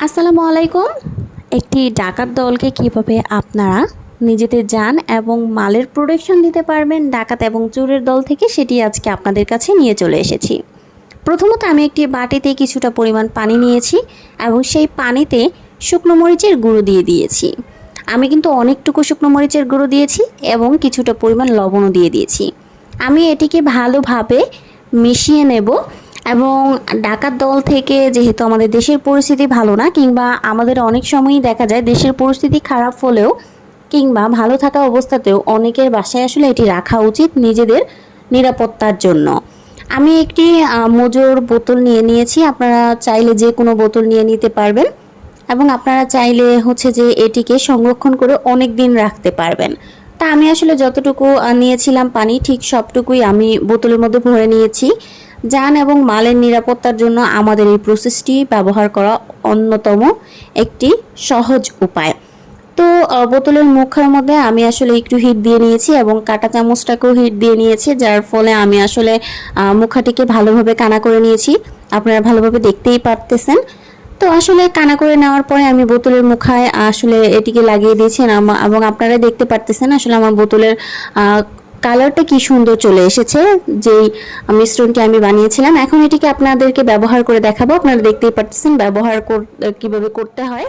আসসালামু আলাইকুম। একটি ডাকাত দলকে কিভাবে আপনারা নিজেদের জান এবং মালের প্রোটেকশন দিতে পারবেন ডাকাত এবং চোরের দল থেকে, সেটি আজকে আপনাদের কাছে নিয়ে চলে এসেছি। প্রথমত আমি একটি বাটিতে কিছুটা পরিমাণ পানি নিয়েছি এবং সেই পানিতে শুকনো মরিচের গুঁড়ো দিয়ে দিয়েছি। আমি কিন্তু অনেকটুকু শুকনো মরিচের গুঁড়ো দিয়েছি এবং কিছুটা পরিমাণ লবণও দিয়ে দিয়েছি। আমি এটিকে ভালোভাবে মিশিয়ে নেব এবং ডাকাত দল থেকে, যেহেতু আমাদের দেশের পরিস্থিতি ভালো না, কিংবা আমাদের অনেক সময়ই দেখা যায় দেশের পরিস্থিতি খারাপ হলেও কিংবা ভালো থাকা অবস্থাতেও অনেকের বাসায় আসলে এটি রাখা উচিত নিজেদের নিরাপত্তার জন্য। আমি একটি মজুর বোতল নিয়ে নিয়েছি, আপনারা চাইলে যে কোনো বোতল নিয়ে নিতে পারবেন এবং আপনারা চাইলে যে এটিকে সংরক্ষণ করে অনেক দিন রাখতে পারবেন। তা আমি আসলে যতটুকু নিয়েছিলাম পানি, ঠিক সবটুকুই আমি বোতলের মধ্যে ভরে নিয়েছি। যান এবং মালের নিরাপত্তার জন্য আমাদের এই প্রসেসটি ব্যবহার করা অন্যতম একটি সহজ উপায়। তো বোতলের মুখের মধ্যে আমি আসলে একটু হিট দিয়ে নিয়েছি এবং কাঁটা চামচটাকেও হিট দিয়ে নিয়েছি, যার ফলে আমি আসলে মুখাটিকে ভালোভাবে কানা করে নিয়েছি। আপনারা ভালোভাবে দেখতেই পারতেছেন। তো আসলে কানা করে নেওয়ার পরে আমি বোতলের মুখায় আসলে এটিকে লাগিয়ে দিয়েছি এবং আপনারা দেখতে পারতেছেন আসলে আমার বোতলের কালারটা কি সুন্দর চলে এসেছে যেই মিশ্রণটি আমি বানিয়েছিলাম। এখন এটিকে আপনাদেরকে ব্যবহার করে দেখাবো। আপনারা দেখতেই পারতেছেন ব্যবহার কিভাবে করতে হয়।